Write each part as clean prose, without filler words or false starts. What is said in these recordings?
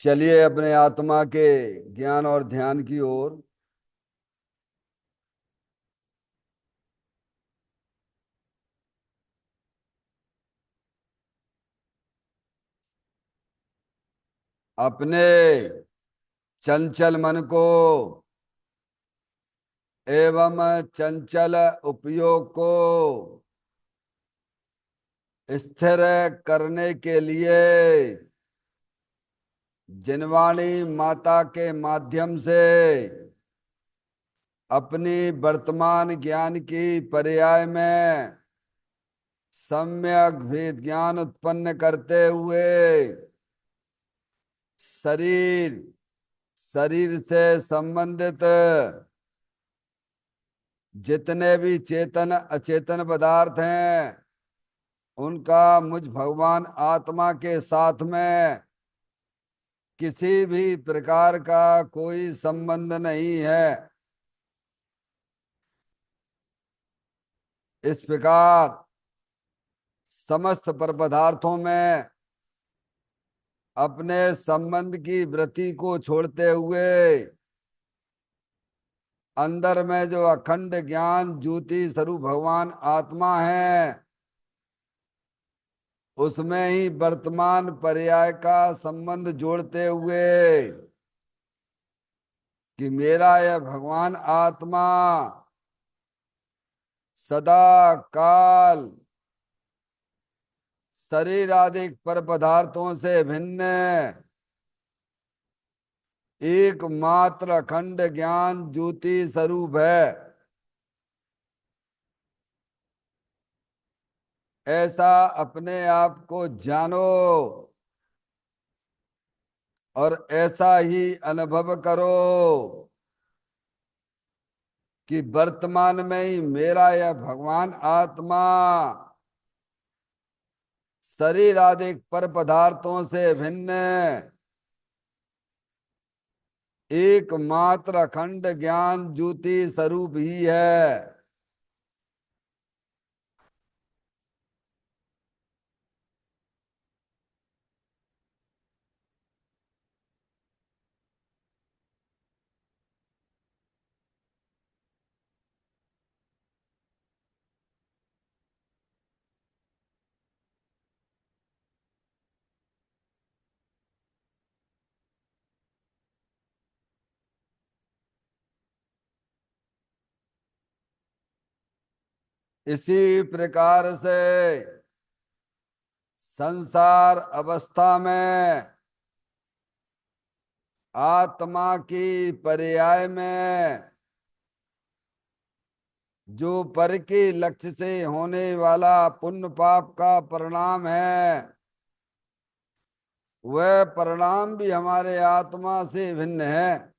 चलिए अपने आत्मा के ज्ञान और ध्यान की ओर। अपने चंचल मन को एवं चंचल उपयोग को स्थिर करने के लिए जिनवाणी माता के माध्यम से अपनी वर्तमान ज्ञान की पर्याय में सम्यक विज्ञान उत्पन्न करते हुए शरीर शरीर से संबंधित जितने भी चेतन अचेतन पदार्थ हैं उनका मुझ भगवान आत्मा के साथ में किसी भी प्रकार का कोई संबंध नहीं है। इस प्रकार समस्त पर पदार्थों में अपने संबंध की वृत्ति को छोड़ते हुए अंदर में जो अखंड ज्ञान ज्योति स्वरूप भगवान आत्मा है उसमें ही वर्तमान पर्याय का संबंध जोड़ते हुए कि मेरा यह भगवान आत्मा सदा काल शरीर आदि पर पदार्थों से भिन्न एकमात्र अखंड ज्ञान ज्योति स्वरूप है। ऐसा अपने आप को जानो और ऐसा ही अनुभव करो कि वर्तमान में ही मेरा यह भगवान आत्मा शरीर आदि पर पदार्थों से भिन्न एकमात्र अखंड ज्ञान ज्योति स्वरूप ही है। इसी प्रकार से संसार अवस्था में आत्मा की पर्याय में जो पर के लक्ष्य से होने वाला पुण्य पाप का परिणाम है वह परिणाम भी हमारे आत्मा से भिन्न है।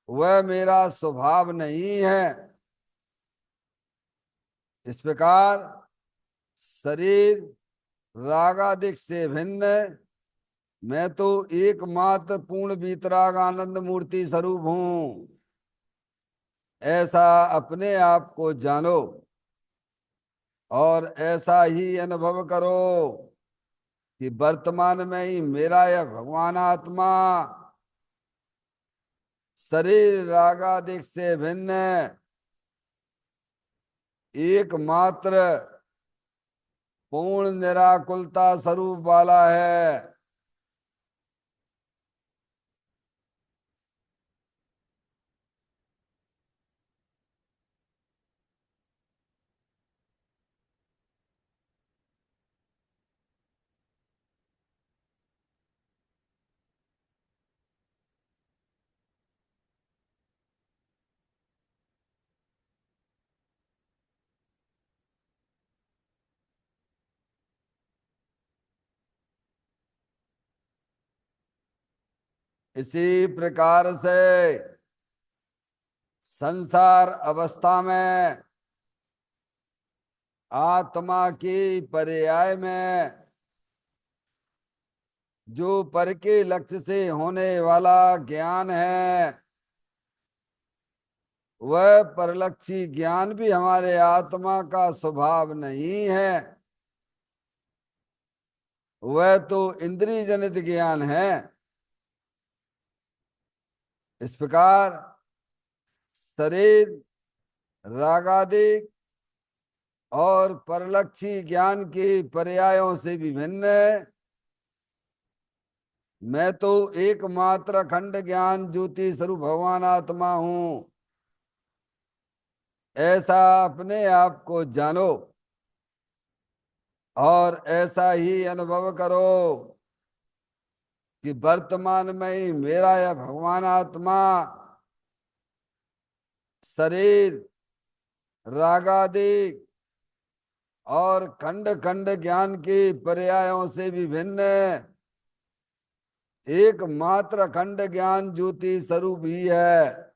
वह मेरा स्वभाव नहीं है। इस प्रकार शरीर रागादिक से भिन्न मैं तो एकमात्र पूर्ण वीतराग आनंद मूर्ति स्वरूप हूं। ऐसा अपने आप को जानो और ऐसा ही अनुभव करो कि वर्तमान में ही मेरा यह भगवान आत्मा शरीर रागादिक से भिन्न एकमात्र पूर्ण निराकुलता स्वरूप वाला है। इसी प्रकार से संसार अवस्था में आत्मा की पर्याय में जो पर के लक्ष्य से होने वाला ज्ञान है वह परलक्षी ज्ञान भी हमारे आत्मा का स्वभाव नहीं है। वह तो इंद्रिय जनित ज्ञान है। इस प्रकार शरीर रागादिक और परलक्षी ज्ञान की पर्यायों से विभिन्न है। मैं तो एकमात्र अखंड ज्ञान ज्योति स्वरूप भगवान आत्मा हूं, ऐसा अपने आप को जानो और ऐसा ही अनुभव करो कि वर्तमान में ही मेरा यह भगवान आत्मा शरीर रागादिक और खंड खंड ज्ञान के पर्यायों से विभिन्न एकमात्र अखंड ज्ञान ज्योति स्वरूप ही है।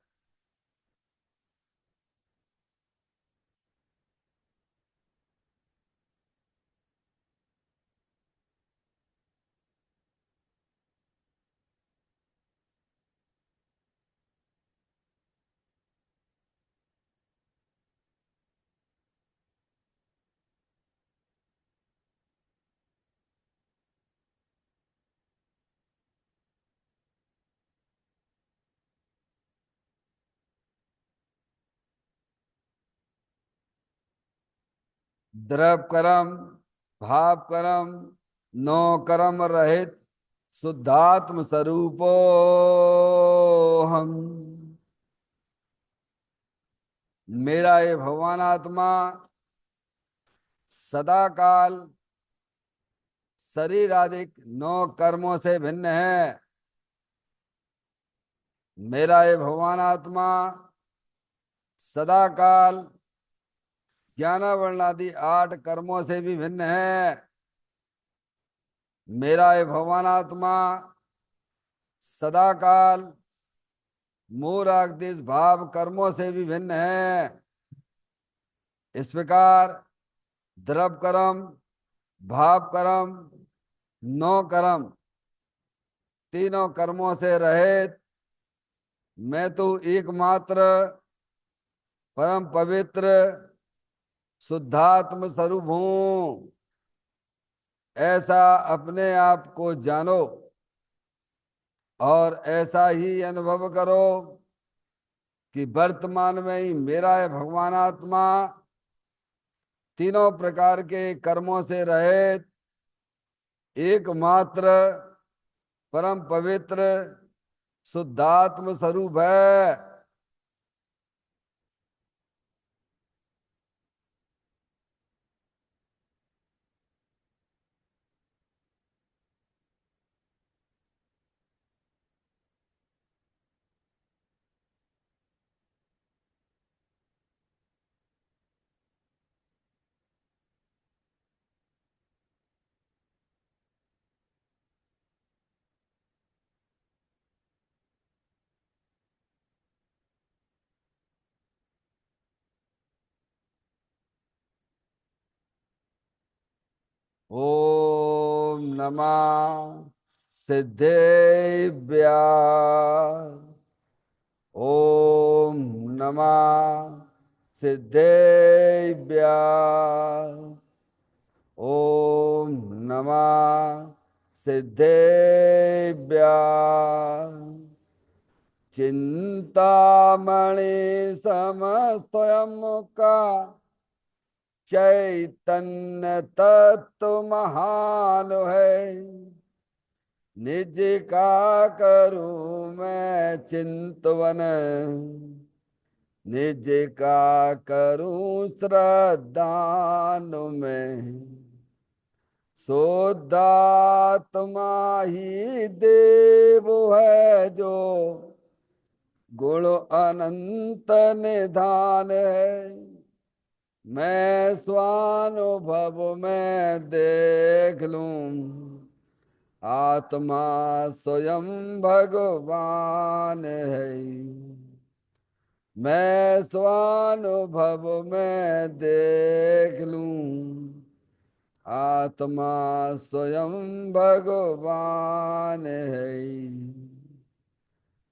द्रव कर्म भाव कर्म नो कर्म रहित शुद्धात्म स्वरूपो हम। मेरा ये भगवान आत्मा सदा काल शरीर आदि नौ कर्मों से भिन्न है। मेरा ये भगवान आत्मा सदा काल ज्ञानावरण आदि 8 कर्मों से भी भिन्न है। मेरा ये भगवान आत्मा सदा काल मूढ़ भाव कर्मों से भी भिन्न है। इस प्रकार द्रव कर्म भाव कर्म नौ कर्म तीनों कर्मों से रहित मैं तो एकमात्र परम पवित्र शुद्धात्म स्वरूप हूं, ऐसा अपने आप को जानो और ऐसा ही अनुभव करो कि वर्तमान में ही मेरा है भगवान आत्मा तीनों प्रकार के कर्मों से रहित एकमात्र परम पवित्र शुद्धात्म स्वरूप है। ओम नमः सिद्धेभ्य। ओम नमः सिद्धेभ्य। ओम नमः सिद्धेभ्य। चिंतामणि समस्तयम का चैतन्य तत्व महान है। निज का करूं मैं चिंतवन, निज का करूं श्रद्धान में। शुद्धात्मा ही देव है जो गुण अनंत निधान है। मैं स्वानुभव में देख लूं आत्मा स्वयं भगवान है। मैं स्वानुभव में देख लूं आत्मा स्वयं भगवान है।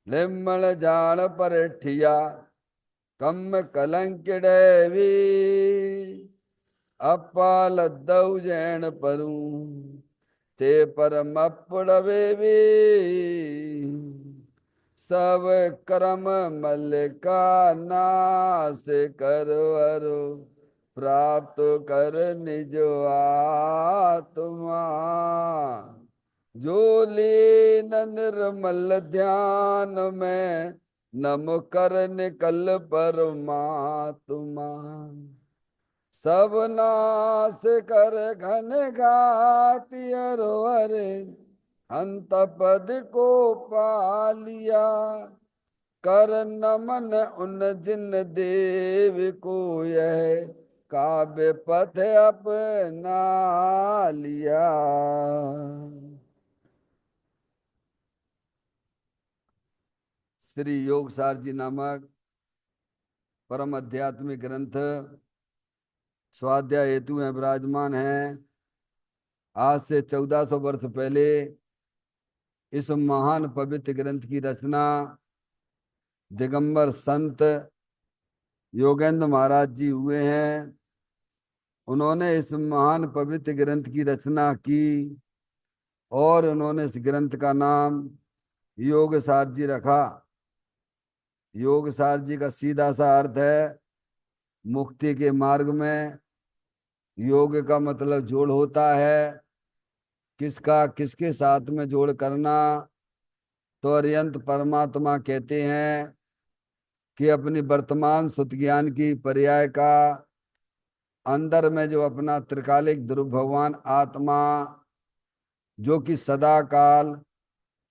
लिम्मल जान परठिया कम कलंकिड़वी अपालद्दौ जैन परूं ते परमपड़वे भी सब कर्म मल का नाश करवरो, प्राप्त कर निज आत्मा। जो लीन निर्मल ध्यान में, नम कर निकल परमात्मा। सब नाश कर घन घाति हरे, अंत पद को पा लिया। कर नमन उन जिन देव को, यह काव्य पथ अपना लिया। श्री योगसार जी नामक परम आध्यात्मिक ग्रंथ स्वाध्याय हेतु में विराजमान हैं। आज से 1400 वर्ष पहले इस महान पवित्र ग्रंथ की रचना दिगंबर संत योगेंद्र महाराज जी हुए हैं। उन्होंने इस महान पवित्र ग्रंथ की रचना की और उन्होंने इस ग्रंथ का नाम योगसार जी रखा। योगसार जी का सीधा सा अर्थ है मुक्ति के मार्ग में। योग का मतलब जोड़ होता है, किसका किसके साथ में जोड़ करना। तो अरिहंत परमात्मा कहते हैं कि अपनी वर्तमान सुत ज्ञान की पर्याय का अंदर में जो अपना त्रिकालिक ध्रुव भगवान आत्मा, जो कि सदा काल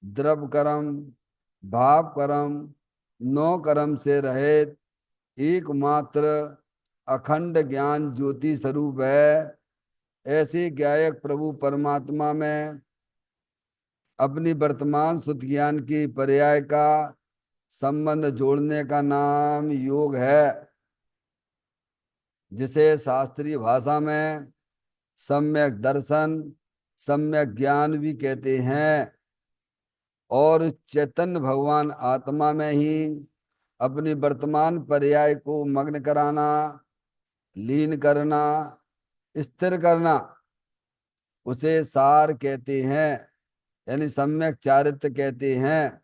द्रव कर्म भाव कर्म नौ कर्म से रहित एकमात्र अखंड ज्ञान ज्योति स्वरूप है। ऐसे ज्ञायक प्रभु परमात्मा में अपनी वर्तमान सुत ज्ञान की पर्याय का संबंध जोड़ने का नाम योग है, जिसे शास्त्रीय भाषा में सम्यक दर्शन सम्यक ज्ञान भी कहते हैं। और चैतन्य भगवान आत्मा में ही अपनी वर्तमान पर्याय को मग्न कराना, लीन करना, स्थिर करना, उसे सार कहते हैं, यानी सम्यक चारित्र कहते हैं।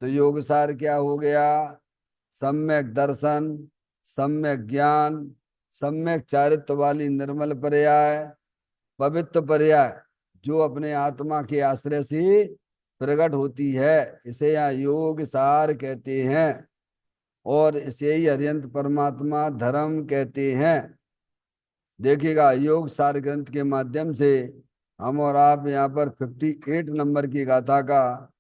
तो योग सार क्या हो गया? सम्यक दर्शन, सम्यक ज्ञान, सम्यक चारित्र वाली निर्मल पर्याय, पवित्र पर्याय, जो अपने आत्मा के आश्रय से प्रकट होती है, इसे यहाँ योग सार कहते हैं। और इसे ही अरिहंत परमात्मा धर्म कहते हैं। देखिएगा, योग सार ग्रंथ के माध्यम से हम और आप यहाँ पर 58 नंबर की गाथा का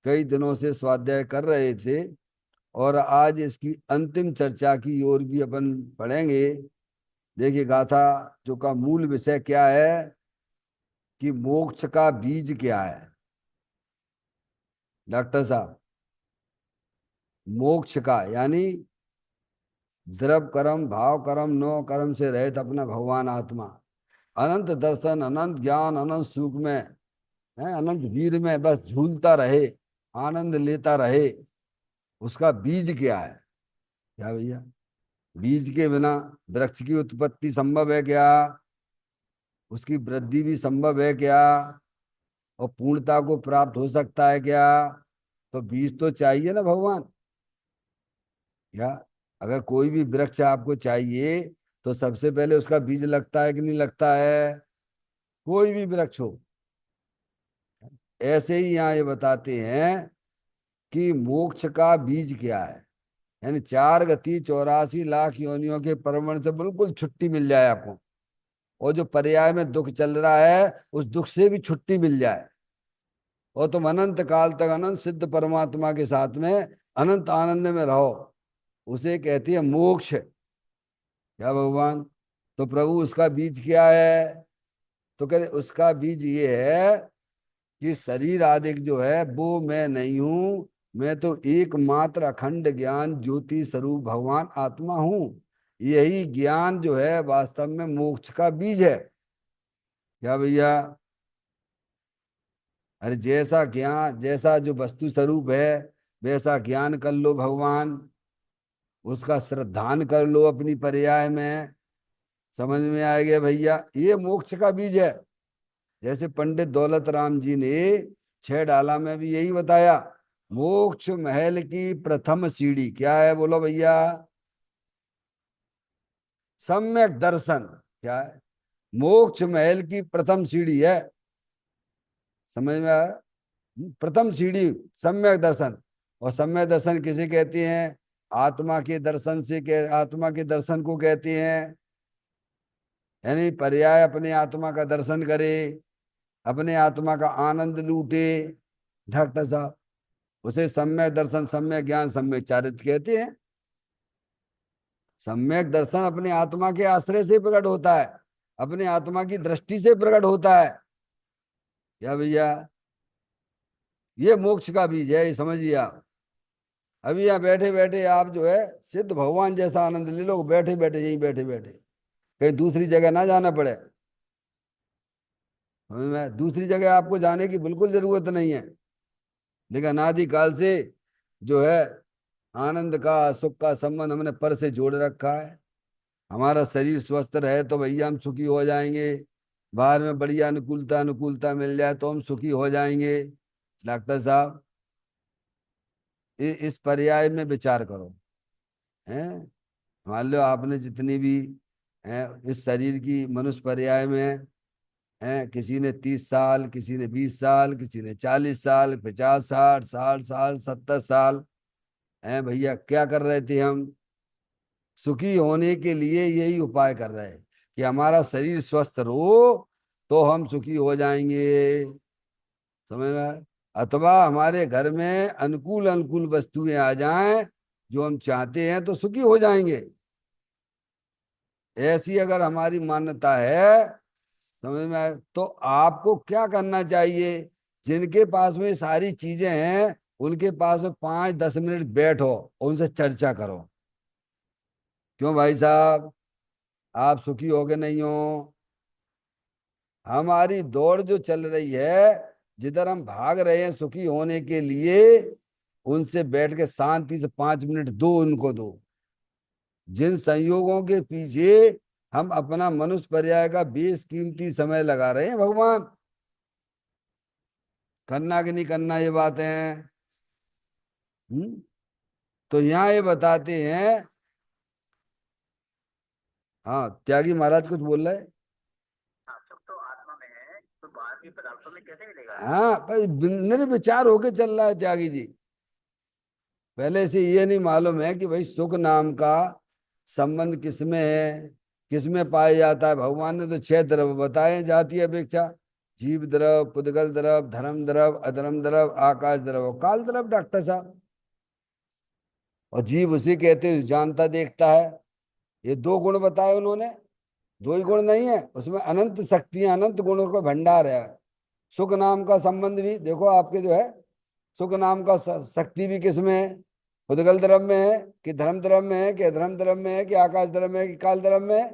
कई दिनों से स्वाध्याय कर रहे थे, और आज इसकी अंतिम चर्चा की ओर भी अपन पढ़ेंगे। देखिए, गाथा जो का मूल विषय क्या है कि मोक्ष का बीज क्या है। डॉक्टर साहब, मोक्ष का यानी द्रव कर्म भाव कर्म नौ कर्म से रहित अपना भगवान आत्मा, अनंत दर्शन अनंत ज्ञान अनंत सुख में है, अनंत वीर में बस झूलता रहे, आनंद लेता रहे। उसका बीज क्या है? क्या भैया, बीज के बिना वृक्ष की उत्पत्ति संभव है क्या? उसकी वृद्धि भी संभव है क्या? और पूर्णता को प्राप्त हो सकता है क्या? तो बीज तो चाहिए ना भगवान। क्या अगर कोई भी वृक्ष आपको चाहिए तो सबसे पहले उसका बीज लगता है कि नहीं लगता है? कोई भी वृक्ष हो। ऐसे ही यहाँ ये बताते हैं कि मोक्ष का बीज क्या है। यानी 4 गति 84 लाख योनियों के परवण से बिल्कुल छुट्टी मिल जाए आपको, और जो पर्याय में दुख चल रहा है उस दुख से भी छुट्टी मिल जाए, और तुम अनंत काल तक अनंत सिद्ध परमात्मा के साथ में अनंत आनंद में रहो, उसे कहती है मोक्ष। क्या भगवान? तो प्रभु उसका बीज क्या है? तो कहते उसका बीज ये है कि शरीर आदि जो है वो मैं नहीं हूं, मैं तो एकमात्र अखंड ज्ञान ज्योति स्वरूप भगवान आत्मा हूं। यही ज्ञान जो है वास्तव में मोक्ष का बीज है। क्या भैया? अरे जैसा ज्ञान, जैसा जो वस्तु स्वरूप है वैसा ज्ञान कर लो भगवान, उसका श्रद्धान कर लो अपनी पर्याय में। समझ में आ गया भैया? ये मोक्ष का बीज है। जैसे पंडित दौलत राम जी ने 6 डाला में भी यही बताया मोक्ष महल की प्रथम सीढ़ी क्या है, बोलो भैया? सम्यक दर्शन। क्या है? मोक्ष महल की प्रथम सीढ़ी है। समझ में आया? प्रथम सीढ़ी सम्यक दर्शन। और सम्यक दर्शन किसे कहते हैं? आत्मा के दर्शन से आत्मा के दर्शन को कहते हैं। यानी पर्याय अपने आत्मा का दर्शन करे, अपने आत्मा का आनंद लूटे। डॉक्टर साहब, उसे सम्यक दर्शन, सम्यक ज्ञान, सम्यक चारित्र कहते हैं। सम्यक दर्शन अपने आत्मा के आश्रय से प्रकट होता है, अपने आत्मा की दृष्टि से प्रकट होता है। क्या भैया? ये मोक्ष का बीज है, ये समझिए आप। अभी यहाँ बैठे बैठे आप जो है सिद्ध भगवान जैसा आनंद ले लो, बैठे बैठे, यहीं बैठे बैठे, कहीं दूसरी जगह ना जाना पड़े। समझ में? दूसरी जगह आपको जाने की बिल्कुल जरूरत नहीं है। लेकिन अनादि काल से जो है आनंद का, सुख का संबंध हमने पर से जोड़ रखा है। हमारा शरीर स्वस्थ रहे तो भैया हम सुखी हो जाएंगे। बाहर में बढ़िया अनुकूलता अनुकूलता मिल जाए तो हम सुखी हो जाएंगे। डॉक्टर साहब, इस पर्याय में विचार करो। हैं? मान लो आपने जितनी भी इस शरीर की मनुष्य पर्याय में हैं, किसी ने 30 साल, किसी ने 20 साल, किसी ने 40 साल, 50, 60, 60 साल, 70 साल, हैं भैया क्या कर रहे थे हम? सुखी होने के लिए यही उपाय कर रहे हैं कि हमारा शरीर स्वस्थ रहो तो हम सुखी हो जाएंगे। समझ में आया? अथवा हमारे घर में अनुकूल अनुकूल वस्तुएं आ जाएं जो हम चाहते हैं तो सुखी हो जाएंगे। ऐसी अगर हमारी मान्यता है, समझ में आया, तो आपको क्या करना चाहिए? जिनके पास में सारी चीजें हैं उनके पास में 5-10 मिनट बैठो, उनसे चर्चा करो। क्यों भाई साहब, आप सुखी हो के नहीं हो? हमारी दौड़ जो चल रही है, जिधर हम भाग रहे हैं सुखी होने के लिए, उनसे बैठ के शांति से 5 मिनट दो, उनको दो। जिन संयोगों के पीछे हम अपना मनुष्य पर्याय का बेशकीमती समय लगा रहे हैं, भगवान करना कि नहीं करना ये बातें हैं। तो यहाँ ये बताते हैं। हाँ, त्यागी महाराज कुछ बोल रहे हैं। सब तो आत्मा में है तो बाहर की पदार्थों में कैसे मिलेगा? हाँ, पर निर्विचार होके चल रहा है त्यागी जी। पहले से ये नहीं मालूम है कि भाई सुख नाम का संबंध किसमें है, किसमें पाया जाता है। भगवान ने तो 6 द्रव्य बताए, जातीय अपेक्षा। जीव द्रव, पुद्गल द्रव, धर्म द्रव, अधर्म द्रव, आकाश द्रव, काल द्रव। डॉक्टर साहब, और जीव उसे कहते हैं जो जानता देखता है। ये 2 गुण बताए उन्होंने। 2 ही गुण नहीं है, उसमें अनंत शक्तियां, अनंत गुणों का भंडार है। सुख नाम का संबंध भी देखो आपके जो है, सुख नाम का शक्ति भी किसमें है? उद्गल धर्म में है कि धर्म धर्म में है कि अधर्म धर्म में है कि आकाश धर्म में है कि काल धर्म में है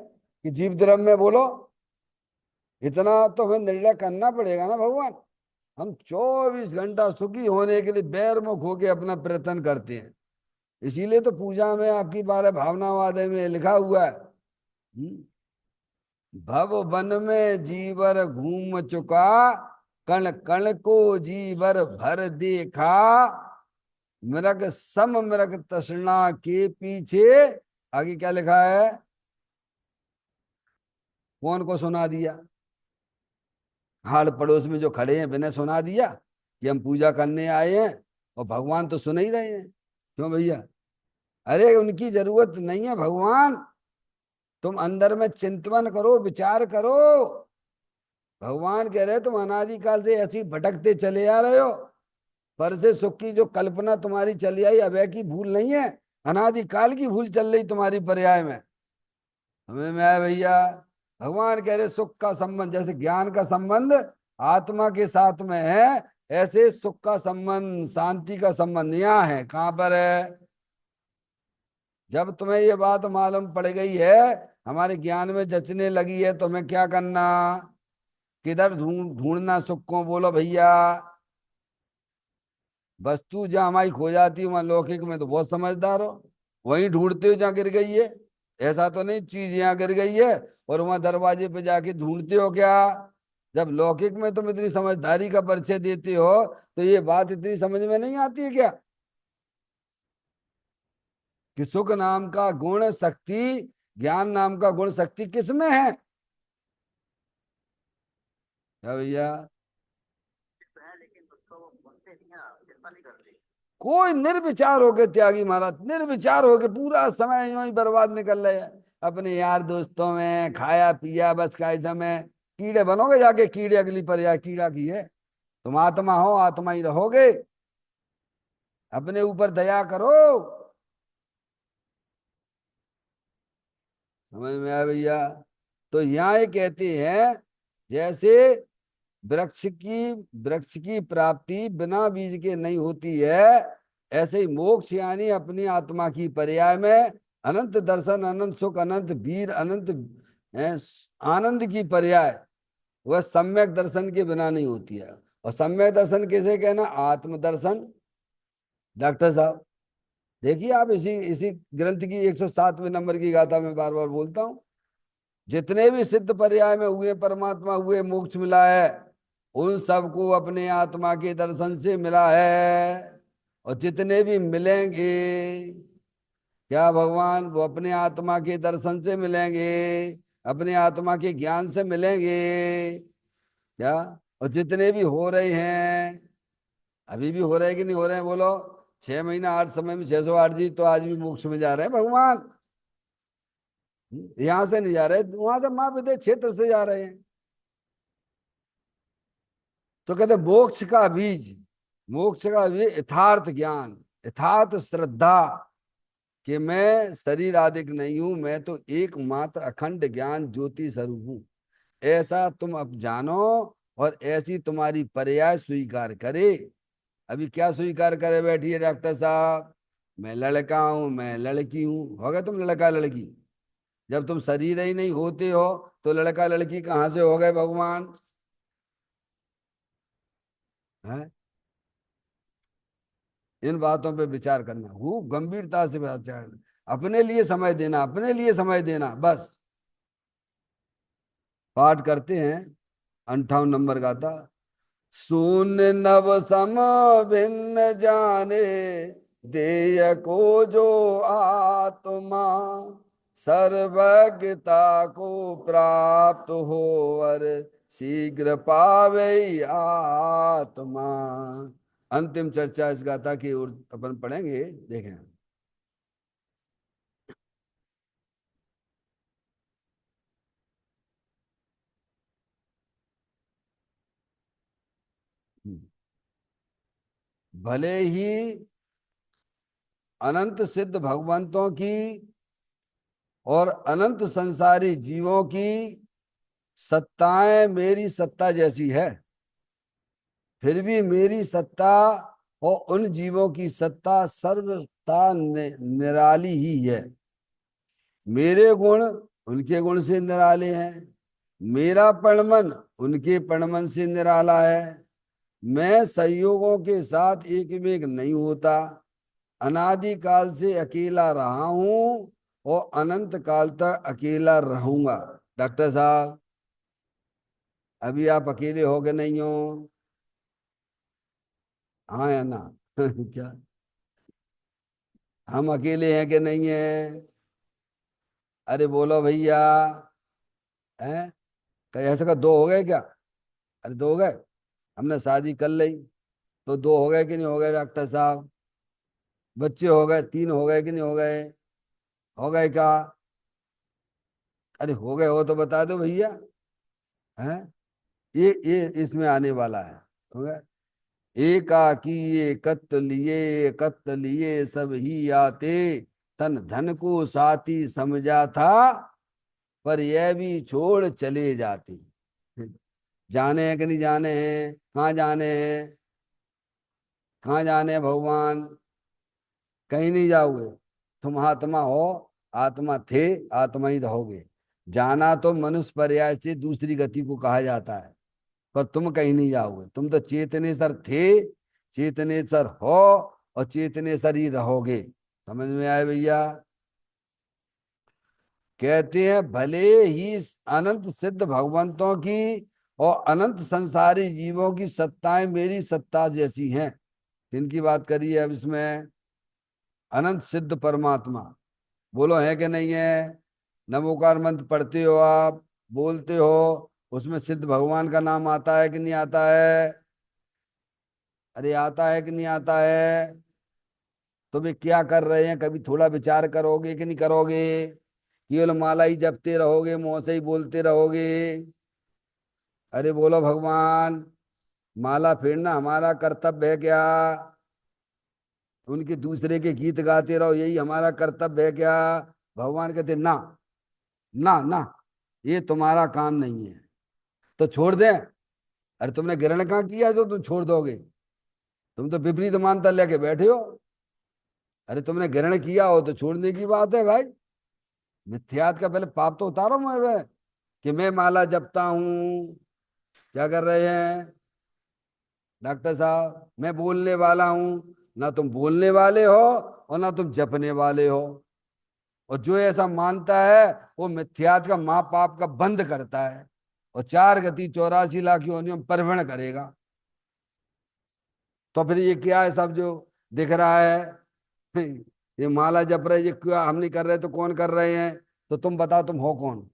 कि जीव धर्म में? बोलो। इतना तो हमें निर्णय करना पड़ेगा ना भगवान। हम 24 घंटा सुखी होने के लिए बैरमुख होके अपना प्रयत्न करते हैं। इसीलिए तो पूजा में आपकी 12 भावनावाद में लिखा हुआ है। भव वन में जीवर घूम चुका, कण कण को जीवर भर देखा, मृग सम मृग तृष्णा के पीछे। आगे क्या लिखा है? कौन को सुना दिया? हाल पड़ोस में जो खड़े हैं बिना सुना दिया कि हम पूजा करने आए हैं, और भगवान तो सुन ही रहे हैं। क्यों भैया? अरे उनकी जरूरत नहीं है भगवान। तुम अंदर में चिंतन करो, विचार करो। भगवान कह रहे तुम अनादिकाल से ऐसी भटकते चले आ रहे हो। पर से सुख की जो कल्पना तुम्हारी चली आई, अभय की भूल नहीं है, अनादिकाल की भूल चल रही तुम्हारी पर्याय में। समझ में आया भैया? भगवान कह रहे सुख का संबंध जैसे ज्ञान का संबंध आत्मा के साथ में है, ऐसे सुख का संबंध, शांति का संबंध यहाँ है। कहाँ पर है? जब तुम्हें ये बात मालूम पड़ गई है, हमारे ज्ञान में जचने लगी है, तो हमें क्या करना? किधर ढूंढना सुख को, बोलो भैया? वस्तु जहां हमारी खो जाती है वहां लौकिक में तो बहुत समझदार हो, वहीं ढूंढते हो जहां गिर गई है। ऐसा तो नहीं चीज यहाँ गिर गई है और वहां दरवाजे पे जाके ढूंढते हो क्या? जब लौकिक में तुम इतनी समझदारी का परिचय देते हो तो ये बात इतनी समझ में नहीं आती है क्या कि सुख नाम का गुण शक्ति, ज्ञान नाम का गुण शक्ति किसमें है? क्या भैया? है, लेकिन उसको वो बोलते नहीं है, चिंता नहीं करते। कोई निर्विचार होके, त्यागी महाराज निर्विचार होके पूरा समय यूं ही बर्बाद निकल रहे हैं अपने यार दोस्तों में, खाया पिया बस का समय। कीड़े बनोगे जाके, कीड़े अगली पर्याय कीड़ा की है। तुम आत्मा हो, आत्मा ही रहोगे। अपने ऊपर दया करो। समझ में आया भैया? तो यहाँ ये कहते हैं जैसे वृक्ष की प्राप्ति बिना बीज के नहीं होती है, ऐसे ही मोक्ष यानी अपनी आत्मा की पर्याय में अनंत दर्शन, अनंत सुख, अनंत वीर, अनंत अ, आनंद की पर्याय वह सम्यक दर्शन के बिना नहीं होती है। और सम्यक दर्शन किसे कहना? आत्म दर्शन। डॉक्टर साहब देखिए, आप इसी इसी ग्रंथ की 107वें नंबर की गाथा में बार बार बोलता हूं, जितने भी सिद्ध पर्याय में हुए, परमात्मा हुए, मोक्ष मिला है, उन सबको अपने आत्मा के दर्शन से मिला है। और जितने भी मिलेंगे, क्या भगवान, वो अपने आत्मा के दर्शन से मिलेंगे, अपने आत्मा के ज्ञान से मिलेंगे। क्या? और जितने भी हो रहे हैं, अभी भी हो रहे हैं कि नहीं हो रहे हैं बोलो? 6 महीना 8 समय में 608 जी तो आज भी मोक्ष में जा रहे हैं भगवान। यहां से नहीं जा रहे, वहां से महाविद्या क्षेत्र से जा रहे हैं। तो कहते मोक्ष का बीज, मोक्ष का बीज यथार्थ ज्ञान, यथार्थ श्रद्धा कि मैं शरीर आदि नहीं हूं, मैं तो एकमात्र अखंड ज्ञान ज्योति स्वरूप हूं। ऐसा तुम अब जानो और ऐसी तुम्हारी पर्याय स्वीकार करे। अभी क्या स्वीकार करे बैठी है डॉक्टर साहब? मैं लड़का हूं, मैं लड़की हूं। हो गया तुम लड़का लड़की? जब तुम शरीर ही नहीं होते हो तो लड़का लड़की कहां से हो गए भगवान? है? इन बातों पे विचार करना, खूब गंभीरता से विचार करना। अपने लिए समय देना, अपने लिए समय देना बस। पाठ करते हैं 58 नंबर गाथा। शून्य नव सम भिन्न जाने, देय को जो आत्मा, सर्वज्ञता को प्राप्त हो और शीघ्र पावे आत्मा। अंतिम चर्चा इस गाथा की ओर अपन पढ़ेंगे, देखें। भले ही अनंत सिद्ध भगवंतों की और अनंत संसारी जीवों की सत्ताएं मेरी सत्ता जैसी है, फिर भी मेरी सत्ता और उन जीवों की सत्ता सर्वथा निराली ही है। मेरे गुण उनके गुण से निराले हैं, मेरा पणमन उनके पणमन से निराला है। मैं संयोगों के साथ एक में एक नहीं होता, अनादि काल से अकेला रहा हूं और अनंत काल तक अकेला रहूंगा। डॉक्टर साहब अभी आप अकेले हो गए नहीं हो? हाँ या ना? क्या हम अकेले हैं कि नहीं है? अरे बोलो भैया। हैं? कहीं ऐसे का दो हो गए क्या? अरे दो हो गए? हमने शादी कर ली तो दो हो गए कि नहीं हो गए डॉक्टर साहब? बच्चे हो गए, 3 हो गए कि नहीं हो गए? हो गए क्या? अरे हो गए हो तो बता दो भैया। हैं? ये इसमें आने वाला है। हो गया? एकाकी एकत्व लिए सब ही आते, तन धन को साथी समझा था, पर यह भी छोड़ चले जाते। जाने हैं कि नहीं जाने हैं? कहाँ जाने हैं? कहाँ जाने हैं भगवान? कहीं नहीं जाओगे। तुम आत्मा हो, आत्मा थे, आत्मा ही रहोगे। जाना तो मनुष्य पर्याय से दूसरी गति को कहा जाता है, पर तुम कहीं नहीं जाओगे। तुम तो चेतनेश्वर थे, चेतनेश्वर हो और चेतनेश्वर ही रहोगे। समझ में आए भैया? कहते हैं भले ही अनंत सिद्ध भगवंतों की और अनंत संसारी जीवों की सत्ताएं मेरी सत्ता जैसी हैं। किनकी बात करी है अब इसमें? अनंत सिद्ध परमात्मा। बोलो है कि नहीं है? नमोकार मंत्र पढ़ते हो आप, बोलते हो, उसमें सिद्ध भगवान का नाम आता है कि नहीं आता है? अरे आता है कि नहीं आता है? तो वे क्या कर रहे हैं, कभी थोड़ा विचार करोगे कि नहीं करोगे? केवल माला ही जपते रहोगे, मुंह से ही बोलते रहोगे? अरे बोलो भगवान, माला फेरना हमारा कर्तव्य है क्या? उनके दूसरे के गीत गाते रहो, यही हमारा कर्तव्य है क्या? भगवान कहते ना, ना ना, ये तुम्हारा काम नहीं है, तो छोड़ दे। अरे तुमने ग्रहण कहाँ किया जो तुम छोड़ दोगे? तुम तो विपरीत मानता लेके बैठे हो। अरे तुमने ग्रहण किया हो तो छोड़ने की बात है भाई। मिथ्यात का पहले पाप तो उतारो मैं, कि मैं माला जपता हूं। क्या कर रहे हैं डॉक्टर साहब? मैं बोलने वाला हूं। ना तुम बोलने वाले हो और ना तुम जपने वाले हो। और जो ऐसा मानता है वो मिथ्यात का माँ पाप का बंद करता है, और 4 गति 84 लाख योनियों में परवण करेगा। तो फिर ये क्या है सब जो दिख रहा है? ये माला जप रहे, ये क्यों हम नहीं कर रहे तो कौन कर रहे हैं? तो तुम बताओ तुम हो कौन?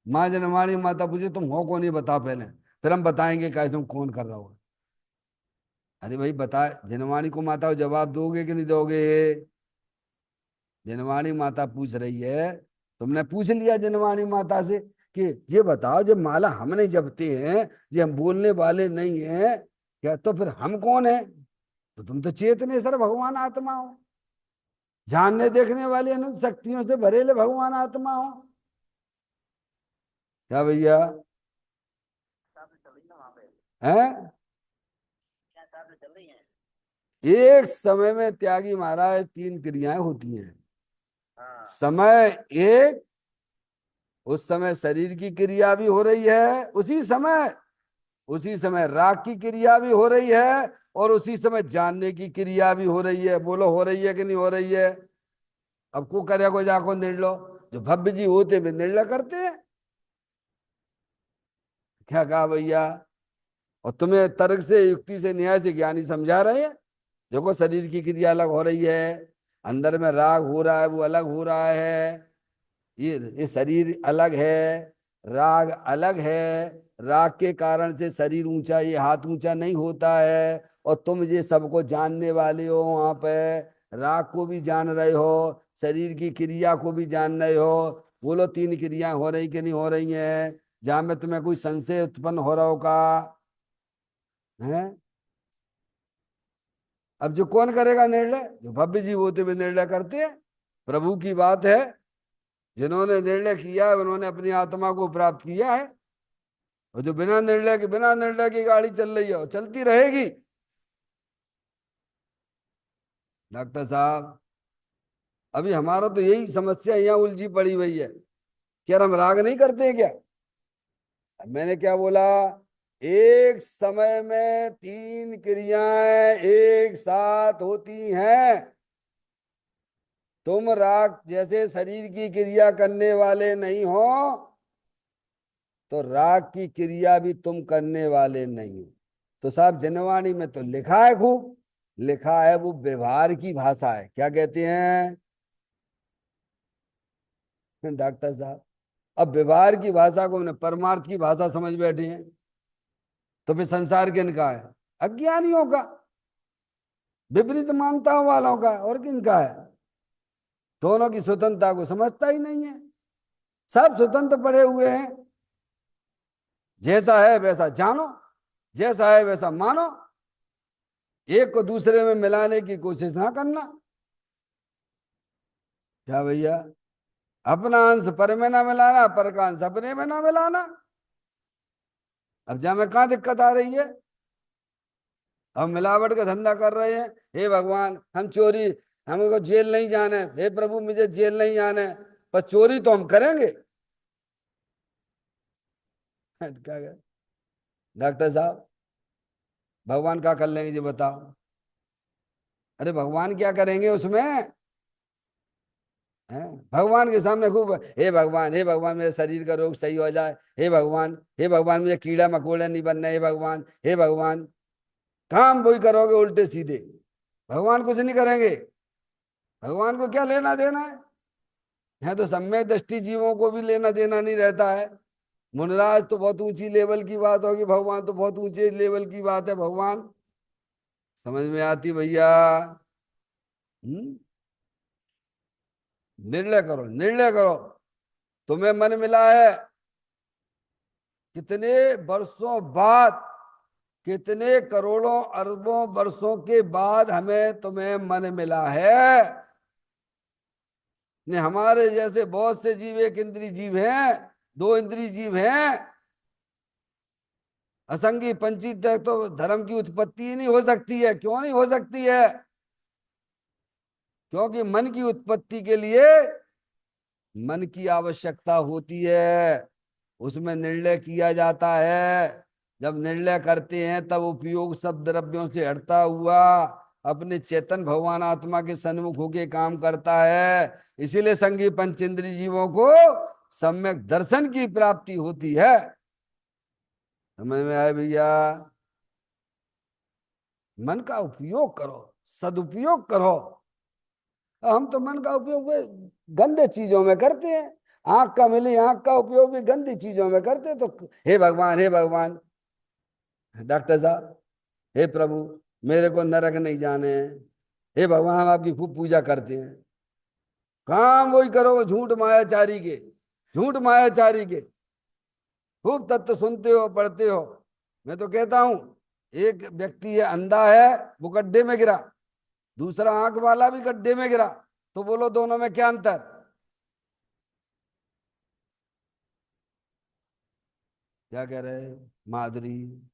माँ जनवाणी माता पूछे तुम हो कौन, ये बताओ पहले, फिर हम बताएंगे कैसे तुम कौन कर रहा हो। अरे भाई बता, जनवाणी को माता को जवाब दोगे कि नहीं दोगे? जनवाणी माता पूछ रही है, तुमने पूछ लिया जनवाणी माता से कि ये बताओ, जब माला हम नहीं जपते हैं, ये हम बोलने वाले नहीं हैं क्या, तो फिर हम कौन है? तो तुम तो चेतने सर भगवान आत्मा हो, जानने देखने वाली अनंत शक्तियों से भरेले भगवान आत्मा हो। क्या भैया? हिसाब से चल रही ना वहाँ पे, हैं? क्या हिसाब से चल रही है? एक समय में त्यागी महाराज 3 क्रियाएं होती हैं। हाँ। समय एक, उस समय शरीर की क्रिया भी हो रही है, उसी समय राग की क्रिया भी हो रही है, और उसी समय जानने की क्रिया भी हो रही है। बोलो हो रही है कि नहीं हो रही है? अब को करे को जाको निर्लो, जो भव्य जी होते वे निर्णय करते हैं। क्या कहा भैया? और तुम्हें तर्क से, युक्ति से, न्याय से ज्ञानी समझा रहे हैं। देखो शरीर की क्रिया अलग हो रही है, अंदर में राग हो रहा है वो अलग हो रहा है, ये शरीर अलग है, राग अलग है। राग के कारण से शरीर ऊंचा, ये हाथ ऊंचा नहीं होता है। और तुम ये सबको जानने वाले हो वहां पे, राग को भी जान रहे हो, शरीर की क्रिया को भी जान रहे हो। बोलो 3 क्रियाएं हो रही कि नहीं हो रही हैं? जहां में तुम्हें कोई संशय उत्पन्न हो रहा होगा है? अब जो कौन करेगा निर्णय? जो भव्य जीव होते हुए निर्णय करते हैं। प्रभु की बात है, जिन्होंने निर्णय किया है उन्होंने अपनी आत्मा को प्राप्त किया है। और जो बिना निर्णय की गाड़ी चल रही है वो चलती रहेगी। डॉक्टर साहब, अभी हमारा तो यही समस्या यहाँ उलझी पड़ी हुई है कि यार हम राग नहीं करते हैं क्या? मैंने क्या बोला? एक समय में 3 क्रियाएं एक साथ होती हैं। तुम राग जैसे शरीर की क्रिया करने वाले नहीं हो, तो राग की क्रिया भी तुम करने वाले नहीं हो। तो साहब जनवाणी में तो लिखा है, खूब लिखा है, वो व्यवहार की भाषा है। क्या कहते हैं डॉक्टर साहब? अब व्यवहार की भाषा को हमने परमार्थ की भाषा समझ बैठे हैं। तो फिर संसार किनका है? अज्ञानियों का, विपरीत मानताओं वालों का, और किनका है? दोनों की स्वतंत्रता को समझता ही नहीं है। सब स्वतंत्र पड़े हुए हैं, जैसा है वैसा जानो, जैसा है वैसा मानो, एक को दूसरे में मिलाने की कोशिश ना करना। क्या भैया? अपना अंश पर में ना मिलाना, पर का अंश अपने में ना मिलाना। अब जा में कहाँ दिक्कत आ रही है? हम मिलावट का धंधा कर रहे हैं। हे भगवान, हम चोरी, हमको जेल नहीं जाना है, हे प्रभु मुझे जेल नहीं जाना है, पर चोरी तो हम करेंगे। क्या है? डॉक्टर साहब, भगवान क्या कर लेंगे ये बताओ? अरे भगवान क्या करेंगे उसमें? हैं? भगवान के सामने खूब हे भगवान मेरे शरीर का रोग सही हो जाए, हे भगवान मुझे कीड़ा मकोड़े नहीं बनना, हे भगवान। काम वही करोगे उल्टे सीधे, भगवान कुछ नहीं करेंगे। भगवान को क्या लेना देना है तो सम्यक दृष्टि जीवों को भी लेना देना नहीं रहता है। मुनराज तो बहुत ऊंची लेवल की बात होगी, भगवान तो बहुत ऊंचे लेवल की बात है। भगवान समझ में आती भैया? हम्म। निर्णय करो, निर्णय करो। तुम्हें मन मिला है, कितने वर्षों बाद, कितने करोड़ों अरबों वर्षों के बाद हमें तुम्हें मन मिला है। ने हमारे जैसे बहुत से जीव एक इंद्रिय जीव हैं, दो इंद्रिय जीव हैं। असंगी पंची तक तो धर्म की उत्पत्ति ही नहीं हो सकती है। क्यों नहीं हो सकती है? क्योंकि मन की उत्पत्ति के लिए मन की आवश्यकता होती है, उसमें निर्णय किया जाता है। जब निर्णय करते हैं तब उपयोग सब द्रव्यों से हटता हुआ अपने चेतन भगवान आत्मा के सन्मुख होके काम करता है। इसीलिए संगी पंचेंद्रिय जीवों को सम्यक दर्शन की प्राप्ति होती है। समझ में आए भैया? मन का उपयोग करो, सदुपयोग करो। हम तो मन का उपयोग गंदे चीजों में करते हैं। आंख का मिली आंख का उपयोग भी गंदी चीजों में करते हैं। तो हे भगवान, हे भगवान, डॉक्टर साहब, हे प्रभु मेरे को नरक नहीं जाने हैं। हे भगवान हम आपकी खूब पूजा करते हैं। काम वही करो झूठ मायाचारी के, झूठ मायाचारी के। खूब तत्व सुनते हो, पढ़ते हो। मैं तो कहता हूं, एक व्यक्ति है अंधा है, वो गड्ढे में गिरा, दूसरा आंख वाला भी गड्ढे में गिरा, तो बोलो दोनों में क्या अंतर? क्या कह रहे हैं माधुरी?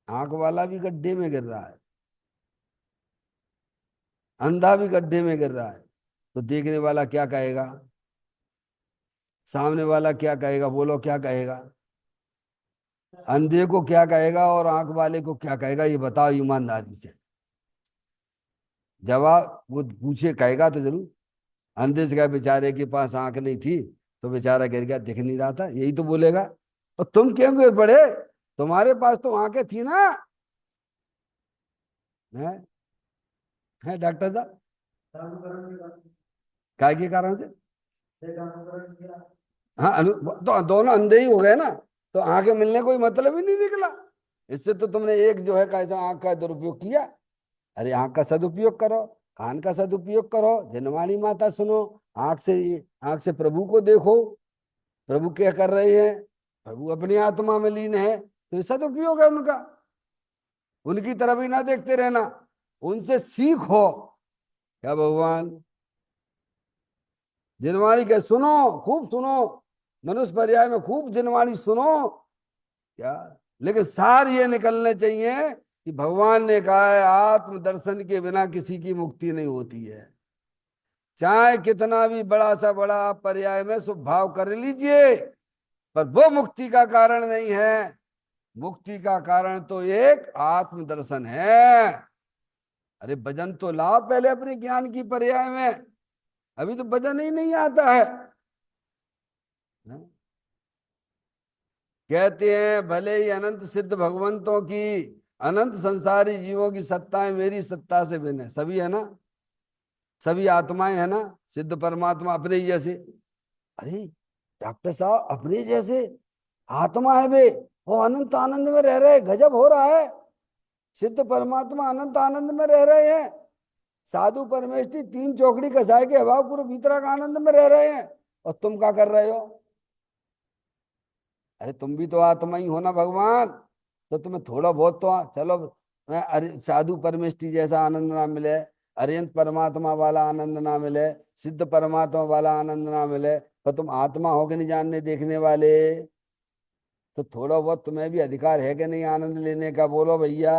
आंख वाला भी गड्ढे में गिर रहा है, अंधा भी गड्ढे में गिर रहा है, तो देखने वाला क्या कहेगा? सामने वाला क्या कहेगा? बोलो क्या कहेगा? अंधे को क्या कहेगा और आंख वाले को क्या कहेगा? ये बताओ ईमानदारी से। जवाब वो पूछे कहेगा तो जरूर। अंधे से कहा बेचारे के पास आंख नहीं थी तो बेचारा गिर गया, दिख नहीं रहा था, यही तो बोलेगा। और तुम क्यों गिर पड़े? तुम्हारे पास तो आंखें थी ना। है डॉक्टर साहब? काय के कारण से? हाँ तो दोनों अंधे ही हो गए ना, तो आंखें मिलने कोई मतलब ही नहीं निकला। इससे तो तुमने एक जो है कैसा आंख का दुरुपयोग किया। अरे आंख का सदुपयोग करो, कान का सदुपयोग करो, जनवाणी माता सुनो, आंख से प्रभु को देखो, प्रभु क्या कर रहे हैं, प्रभु अपनी आत्मा में लीन है, तो ये सदुपयोग है उनका। उनकी तरफ ही ना देखते रहना, उनसे सीखो। क्या भगवान? जिनवाणी के सुनो, खूब सुनो, मनुष्य पर्याय में खूब जिनवाणी सुनो। क्या? लेकिन सार ये निकलने चाहिए कि भगवान ने कहा है आत्म दर्शन के बिना किसी की मुक्ति नहीं होती है। चाहे कितना भी बड़ा सा बड़ा आप पर्याय में शुभ भाव कर लीजिए, पर वो मुक्ति का कारण नहीं है। मुक्ति का कारण तो एक आत्म दर्शन है। अरे भजन तो लाओ पहले अपने ज्ञान की पर्याय में, अभी तो भजन ही नहीं आता है। कहते हैं भले ही अनंत सिद्ध भगवंतों की, अनंत संसारी जीवों की सत्ताएं मेरी सत्ता से भिन्न है। सभी है ना, सभी आत्माएं है ना, सिद्ध परमात्मा अपने ही जैसे। अरे डॉक्टर साहब अपने जैसे आत्मा है वे, वो अनंत आनंद में रह रहे, गजब हो रहा है। सिद्ध परमात्मा अनंत आनंद में रह रहे हैं, साधु परमेष्टि तीन चौकड़ी कसाए के अभाव पूरे भीतरा का आनंद में रह रहे हैं, और तुम क्या कर रहे हो? अरे तुम भी तो आत्मा ही हो ना भगवान, तो तुम्हें थोड़ा बहुत तो चलो, अरे साधु परमेष्टि जैसा आनंद ना मिले, अरियंत परमात्मा वाला आनंद ना मिले, सिद्ध परमात्मा वाला आनंद ना मिले, पर तुम आत्मा हो के नहीं जानने देखने वाले, तो थोड़ा बहुत तुम्हें भी अधिकार है कि नहीं आनंद लेने का? बोलो भैया।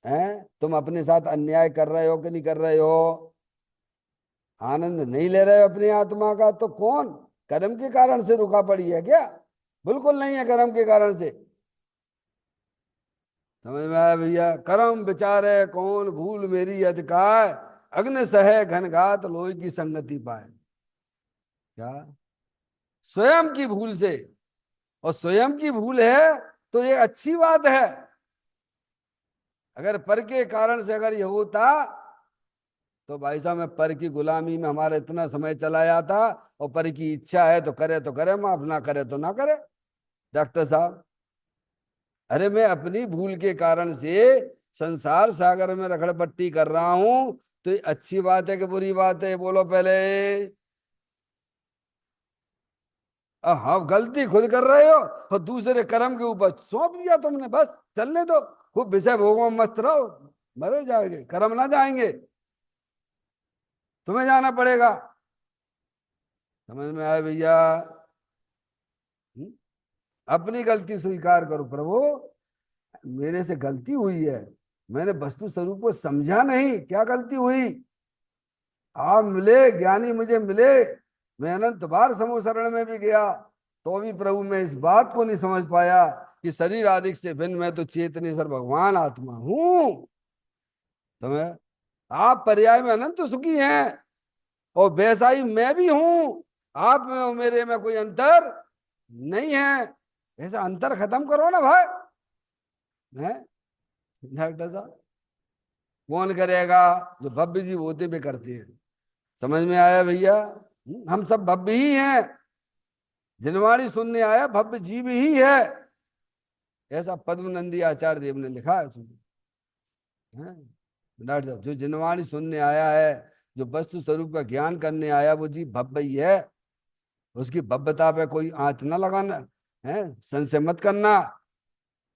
हैं? तुम अपने साथ अन्याय कर रहे हो कि नहीं कर रहे हो? आनंद नहीं ले रहे हो अपनी आत्मा का, तो कौन? कर्म के कारण से रुका पड़ी है क्या? बिल्कुल नहीं है कर्म के कारण से। समझ में आया भैया? कर्म विचारे कौन भूल मेरी अधिकार, अग्नि सहे घनघात लोई की संगति पाए। क्या? स्वयं की भूल से, और स्वयं की भूल है तो ये अच्छी बात है। अगर पर के कारण से अगर ये होता तो भाई साहब मैं पर की गुलामी में हमारा इतना समय चला जाता, और पर की इच्छा है तो करे माफ, ना करे तो ना करे। डॉक्टर साहब, अरे मैं अपनी भूल के कारण से संसार सागर में रखड़पट्टी कर रहा हूं, तो ये अच्छी बात है कि बुरी बात है? बोलो पहले। हाँ, गलती खुद कर रहे हो और दूसरे कर्म के ऊपर सौंप दिया तुमने, बस चलने दो, खूब विषय भोगों में मस्त रहो, मरे जाओगे, कर्म ना जाएंगे, तुम्हें जाना पड़ेगा। समझ में आया भैया? हम्म? अपनी गलती स्वीकार करो, प्रभु मेरे से गलती हुई है, मैंने वस्तु स्वरूप को समझा नहीं, क्या गलती हुई? आप मिले, ज्ञानी मुझे मिले, मैं अनंत बार समूह शरण में भी गया, तो भी प्रभु मैं इस बात को नहीं समझ पाया कि शरीर आदि से भिन्न मैं तो चेतनेश्वर भगवान आत्मा हूं। तो मैं, आप पर्याय में अनंत सुखी हैं, और वैसा ही मैं भी हूं, आप में और मेरे में कोई अंतर नहीं है। ऐसा अंतर खत्म करो ना भाई। है डॉक्टर साहब, कौन करेगा? जो भव्य जीव होते भी करते हैं। समझ में आया भैया? हम सब भव्य ही हैं, जिनवाणी सुनने आया भव्य जीव ही है, ऐसा पद्म नंदी आचार्य देव ने लिखा है उसमें। हैं? डॉक्टर साहब, जो जिनवाणी सुनने आया है, जो वस्तु स्वरूप का ज्ञान करने आया, वो जीव भव्य ही है। उसकी भव्यता पे कोई आंच न लगाना है, संशय मत करना।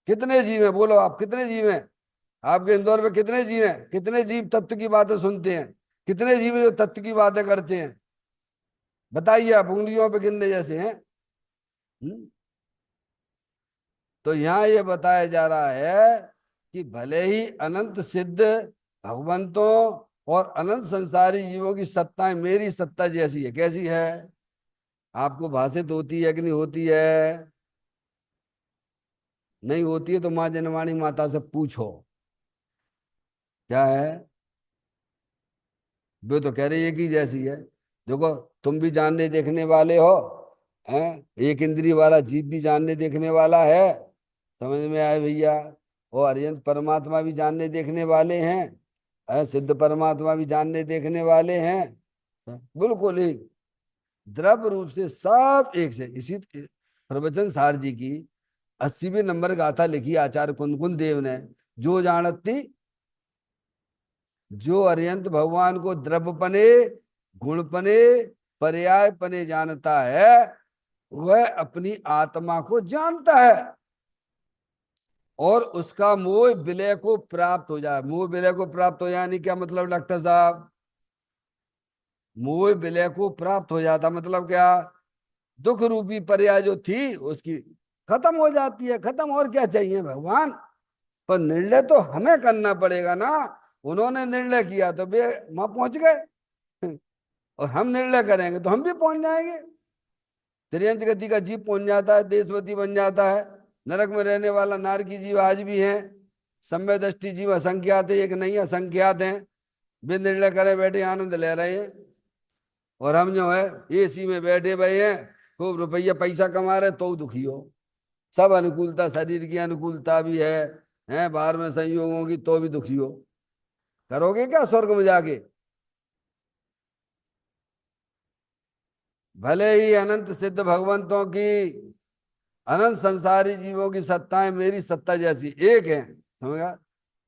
कितने जीव हैं बोलो, आप कितने जीव हैं? आपके इंदौर में कितने जीव हैं? कितने जीव तत्व की बातें सुनते हैं? कितने जीव हैं जो तत्व की बातें करते हैं? बताइए, आप उंगलियों पे गिनने जैसे हैं। हम्म? तो यहाँ ये बताया जा रहा है कि भले ही अनंत सिद्ध भगवंतों और अनंत संसारी जीवों की सत्ताएं मेरी सत्ता जैसी है। कैसी है? आपको भाषित होती है कि नहीं होती है? नहीं होती है तो माँ जनवाणी माता से पूछो, क्या है? वे तो कह रही है कि जैसी है। देखो, तुम भी जानने देखने वाले हो, हैं? एक इंद्रिय वाला जीव भी जानने देखने वाला है। समझ में आए भैया? और अरिहंत परमात्मा भी जानने देखने वाले हैं, सिद्ध परमात्मा भी जानने देखने वाले हैं। बिल्कुल ही द्रव रूप से सब एक से। इसी प्रवचन सार जी की 80वें नंबर गाथा लिखी आचार्य कुंदकुंद देव ने। जो जानती, जो अरिहंत भगवान को द्रव्यपने, गुणपने, पर्यायपने जानता है, वह अपनी आत्मा को जानता है, और उसका मोह विलय को प्राप्त हो जाए। मोह विलय को प्राप्त हो जाने क्या मतलब डॉक्टर साहब? मोह विलय को प्राप्त हो जाता मतलब क्या? दुख रूपी पर्याय जो थी उसकी खत्म हो जाती है। खत्म, और क्या चाहिए भगवान? पर निर्णय तो हमें करना पड़ेगा ना। उन्होंने निर्णय किया तो वे वहां पहुंच गए, और हम निर्णय करेंगे तो हम भी पहुंच जाएंगे। त्रियंच गति का जीव पहुंच जाता है, देशवती बन जाता है। नरक में रहने वाला नारकी जीव आज भी है। सम्य दृष्टि जीव असंख्यात है, एक नहीं असंख्यात हैं। वे निर्णय करे बैठे आनंद ले रहे हैं, और हम जो है एसी में बैठे हुए हैं, खूब रुपया पैसा कमा रहे तो दुखी हो। सब अनुकूलता, शरीर की अनुकूलता भी है बाहर में संयोगों की, तो भी दुखी हो। करोगे क्या स्वर्ग में जाके? भले ही अनंत सिद्ध भगवंतों की, अनंत संसारी जीवों की सत्ताएं मेरी सत्ता जैसी एक है, समझा?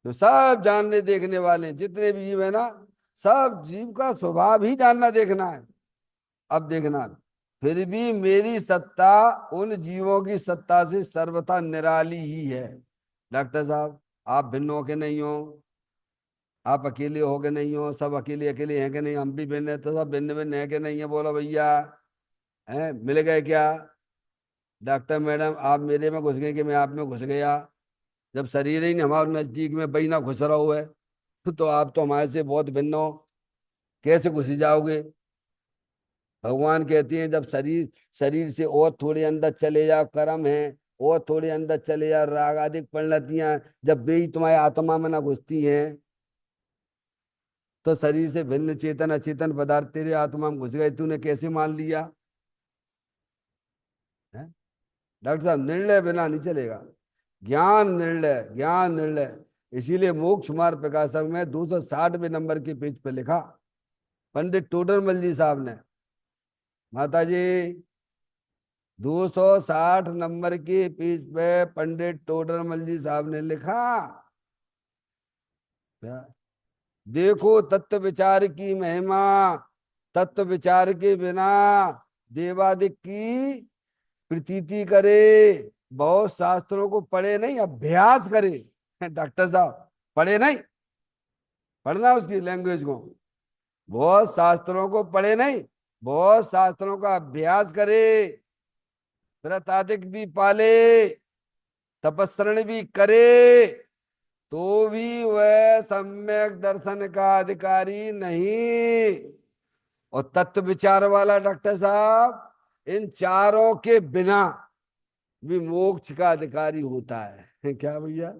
तो सब जानने देखने वाले हैं, जितने भी जीव है ना, सब जीव का स्वभाव ही जानना देखना है। अब देखना, फिर भी मेरी सत्ता उन जीवों की सत्ता से सर्वथा निराली ही है। डॉक्टर साहब, आप भिन्न हो के नहीं हो, आप अकेले हो के नहीं हो, सब अकेले अकेले हैं कि नहीं, हम भी भिन्न है, तो सब भिन्न भिन्न है कि नहीं है? बोलो भैया, हैं? मिल गए क्या? डॉक्टर मैडम, आप मेरे में घुस गए कि मैं आप में घुस गया? जब शरीर ही नहीं हमारे नजदीक में बही ना घुस रहा हुआ है, तो आप तो हमारे से बहुत भिन्न हो, कैसे घुस जाओगे? भगवान कहते हैं, जब शरीर शरीर से और थोड़े अंदर चले जाओ, कर्म है, और थोड़े अंदर चले जाओ, राग आदि परिणतियां, जब वे ही तुम्हारे आत्मा में ना घुसती हैं, तो शरीर से भिन्न चेतन अचेतन पदार्थ तेरे आत्मा में घुस गए, तूने कैसे मान लिया है? डॉक्टर साहब, निर्णय बिना नहीं चलेगा, ज्ञान निर्णय, ज्ञान निर्णय। इसीलिए मोक्ष मार्ग प्रकाशक में 260वें नंबर के पेज पे लिखा पंडित टोडरमल जी साहब ने, माता जी 260 नंबर के पेज पे पंडित टोडरमल जी साहब ने लिखा, क्या? देखो तत्व विचार की महिमा, तत्व विचार के बिना देवादिक की प्रतीति करे, बहुत शास्त्रों को पढ़े नहीं अभ्यास करे। डॉक्टर साहब पढ़े नहीं, पढ़ना उसकी लैंग्वेज को, बहुत शास्त्रों को पढ़े नहीं, बहुत शास्त्रों का अभ्यास करे, व्रतादिक भी पाले, तपस्रण भी करे, तो भी वह सम्यक दर्शन का अधिकारी नहीं। और तत्व विचार वाला डॉक्टर साहब इन चारों के बिना भी मोक्ष का अधिकारी होता है। क्या भैया,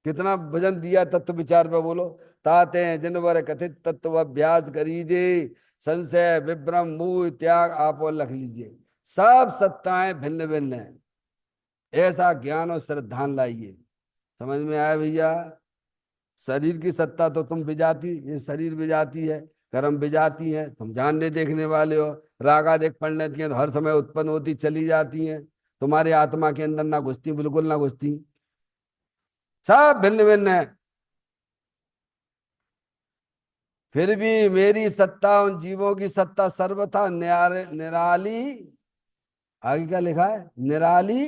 कितना वजन दिया तत्व विचार पे, बोलो। ताते जिन वर कथित तत्व अभ्यास करीजे, संशय विभ्रम मोह त्याग आप और लिख लीजिए, सब सत्ताएं भिन्न भिन्न है, ऐसा ज्ञान और श्रद्धान लाइए। समझ में आया भैया? शरीर की सत्ता तो तुम विजाती, ये शरीर विजाती है, कर्म विजाती है, तुम जानने देखने वाले हो। रागा देख पढ़ने की तो हर समय उत्पन्न होती चली जाती हैं, तुम्हारे आत्मा के अंदर ना घुसती, बिल्कुल ना घुसती, सब भिन्न भिन्न है। फिर भी मेरी सत्ता उन जीवों की सत्ता सर्वथा निराली, आगे क्या लिखा है, निराली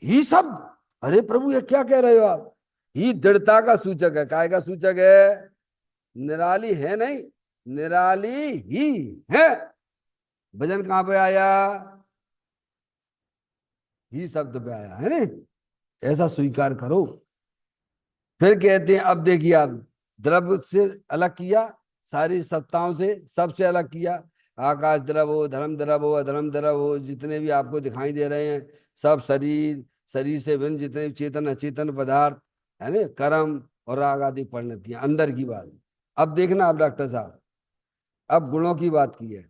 ही सब। अरे प्रभु ये क्या कह रहे हो आप? ही दृढ़ता का सूचक है, काय का सूचक है? निराली है नहीं, निराली ही है। वजन कहां पे आया? ही शब्द पे आया है ना, ऐसा स्वीकार करो। फिर कहते हैं अब देखिए, आप द्रव्य से अलग किया, सारी सत्ताओं से सबसे अलग किया, आकाश द्रव हो, धर्म द्रव हो, अधर्म द्रव हो, जितने भी आपको दिखाई दे रहे हैं सब शरीर, शरीर से भिन्न जितने भी चेतन अचेतन पदार्थ है ना, कर्म और राग आदि परिणतियां, अंदर की बात। अब देखना आप डॉक्टर साहब, अब गुणों की बात की है,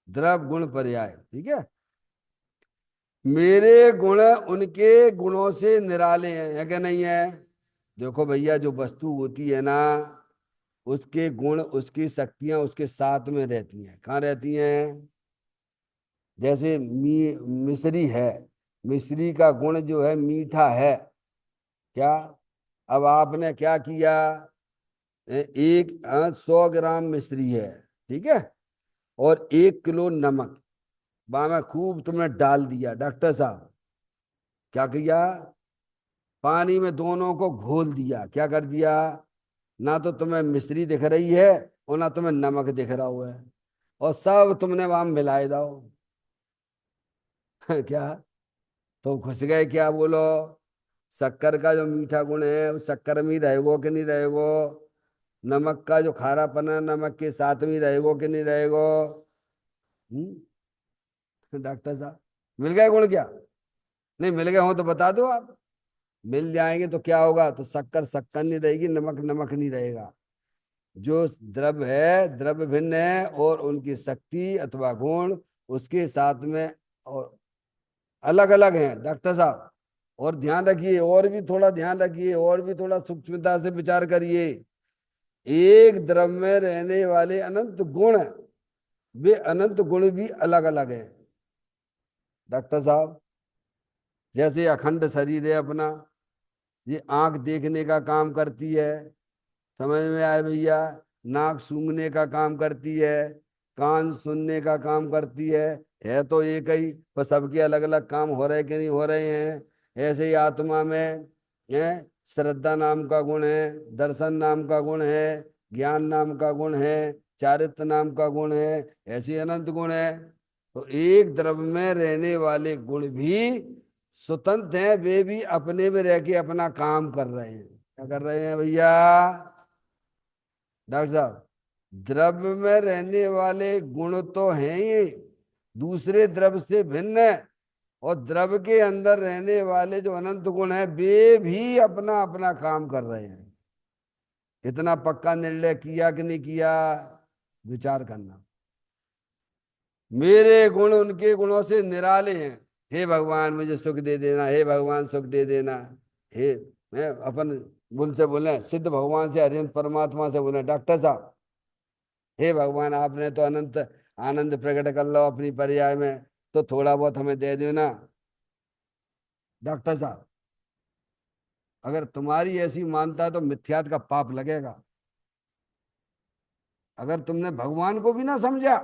द्रव गुण पर्याय, ठीक है। मेरे गुण उनके गुणों से निराले हैं, है क्या नहीं है? देखो भैया, जो वस्तु होती है ना, उसके गुण उसकी शक्तियां उसके साथ में रहती हैं। कहाँ रहती हैं? जैसे मिश्री है, मिश्री का गुण जो है मीठा है, क्या? अब आपने क्या किया, एक 100 ग्राम मिश्री है, ठीक है, और 1 किलो नमक वहां में खूब तुमने डाल दिया, डॉक्टर साहब क्या किया, पानी में दोनों को घोल दिया, क्या कर दिया? ना तो तुम्हें मिश्री दिख रही है और ना तुम्हें नमक दिख रहा हुआ है, और सब तुमने वहां मिलाए दो। क्या? तो घुस गए क्या, बोलो? शक्कर का जो मीठा गुण है उस शक्कर में ही रहेगो कि नहीं रहेगो? नमक का जो खारापन है नमक के साथ में रहेगो कि नहीं रहेगो? डॉक्टर साहब मिल गए गुण क्या? नहीं मिल गए हो तो बता दो आप। मिल जाएंगे तो क्या होगा, तो शक्कर शक्कर नहीं रहेगी, नमक नमक नहीं रहेगा। जो द्रव्य है द्रव्य भिन्न है, और उनकी शक्ति अथवा गुण उसके साथ में और अलग अलग हैं डॉक्टर साहब। और ध्यान रखिए, और भी थोड़ा ध्यान रखिए, और भी थोड़ा सूक्ष्मता से विचार करिए। एक द्रव्य में रहने वाले अनंत गुण, वे अनंत गुण भी अलग अलग हैं डॉक्टर साहब। जैसे अखंड शरीर है अपना, ये आंख देखने का काम करती है, समझ में आए भैया? नाक सूंघने का काम करती है, कान सुनने का काम करती है तो एक ही, पर सबके अलग अलग काम हो रहे कि नहीं हो रहे हैं? ऐसे ही आत्मा में है, श्रद्धा नाम का गुण है, दर्शन नाम का गुण है, ज्ञान नाम का गुण है, चारित्र नाम का गुण है, ऐसे अनंत गुण है। तो एक द्रव्य में रहने वाले गुण भी स्वतंत्र हैं, वे भी अपने में रह के अपना काम कर रहे हैं। क्या कर रहे हैं भैया? डॉक्टर साहब, द्रव्य में रहने वाले गुण तो हैं ये, दूसरे द्रव्य से भिन्न है, और द्रव्य के अंदर रहने वाले जो अनंत गुण है वे भी अपना अपना काम कर रहे हैं। इतना पक्का निर्णय किया कि नहीं किया, विचार करना। मेरे गुण उनके गुणों से निराले हैं। हे भगवान मुझे सुख दे देना, हे भगवान सुख दे देना। हे मैं अपन उनसे बोले, सिद्ध भगवान से, हरिहंस परमात्मा से बोले, डॉक्टर साहब हे भगवान आपने तो अनंत आनंद प्रकट कर लो अपनी पर्याय में, तो थोड़ा बहुत हमें दे दो ना। डॉक्टर साहब अगर तुम्हारी ऐसी मानता है तो मिथ्यात का पाप लगेगा। अगर तुमने भगवान को भी ना समझा,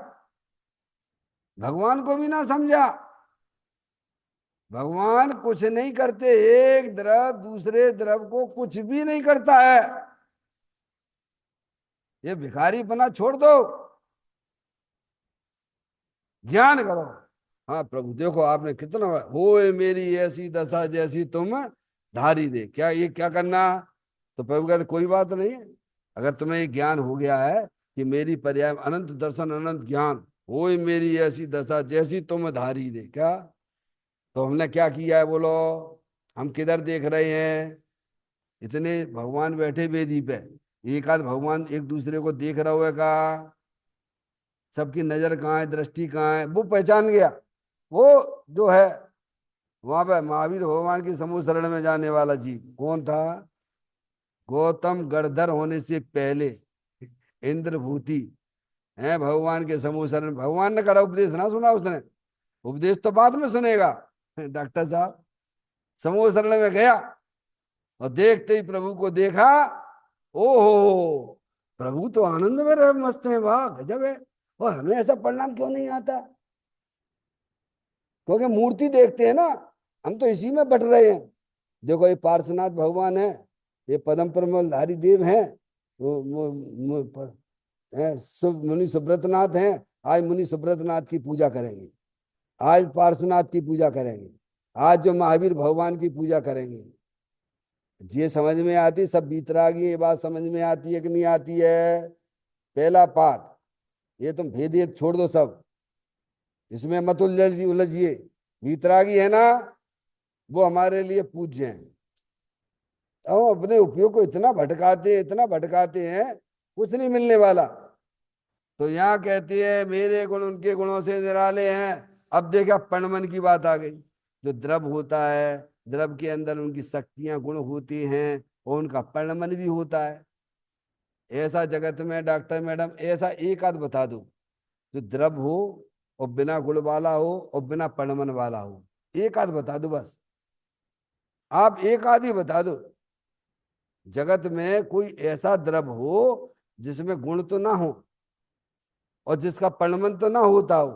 भगवान को भी ना समझा, भगवान कुछ नहीं करते, एक द्रव दूसरे द्रव को कुछ भी नहीं करता है। ये भिखारी बना छोड़ दो, ज्ञान करो। हाँ प्रभु देखो आपने कितना, होए मेरी ऐसी दशा जैसी तुम धारी दे, क्या ये क्या करना। तो प्रभु कहते कोई बात नहीं है, अगर तुम्हें ये ज्ञान हो गया है कि मेरी पर्याय अनंत दर्शन अनंत ज्ञान, होए मेरी ऐसी दशा जैसी तुम धारी दे, क्या। तो हमने क्या किया है बोलो, हम किधर देख रहे हैं, इतने भगवान बैठे वेदी पे, एक आध भगवान एक दूसरे को देख रहा होगा, सबकी नजर कहाँ है, दृष्टि कहाँ है, वो पहचान गया। वो जो है वहां पे महावीर भगवान की समूह शरण में जाने वाला जीव कौन था, गौतम गणधर होने से पहले इंद्रभूति है भगवान के समूह शरण। भगवान ने करा उपदेश ना सुना उसने, उपदेश तो बाद में सुनेगा। डॉक्टर साहब समूह शरण में गया और देखते ही प्रभु को देखा, ओहो प्रभु तो आनंद में रहे, मस्त है, वाह गजब है। और हमें ऐसा परिणाम क्यों नहीं आता, क्योंकि मूर्ति देखते हैं ना, हम तो इसी में बट रहे हैं। देखो ये पार्श्वनाथ भगवान है, ये पदम परमलधारी देव हैं, मुनि सुब्रतनाथ हैं। आज मुनि सुब्रतनाथ की पूजा करेंगे, आज पार्श्वनाथ की पूजा करेंगे, आज जो महावीर भगवान की पूजा करेंगे। ये समझ में आती, सब बीतरागी ये बात समझ में आती है कि नहीं आती है। पहला पाठ, ये तुम भेदिए छोड़ दो सब, इसमें मत उलझिए। बीतरागी है ना, वो हमारे लिए पूज्य हैं। हम अपने उपयोग को इतना भटकाते हैं, इतना भटकाते हैं, कुछ नहीं मिलने वाला। तो यहाँ कहती है मेरे गुण उनके गुणों से निराले हैं। अब देखा पणमन की बात आ गई, जो द्रव होता है, द्रव के अंदर उनकी शक्तियां गुण होती हैं और उनका पणमन भी होता है। ऐसा जगत में डॉक्टर मैडम ऐसा एक आध बता दो जो द्रव हो और बिना गुण वाला हो और बिना पणमन वाला हो, एक आध बता दो बस, आप एक आध ही बता दो। जगत में कोई ऐसा द्रव हो जिसमें गुण तो ना हो और जिसका परिणमन तो ना होता हो,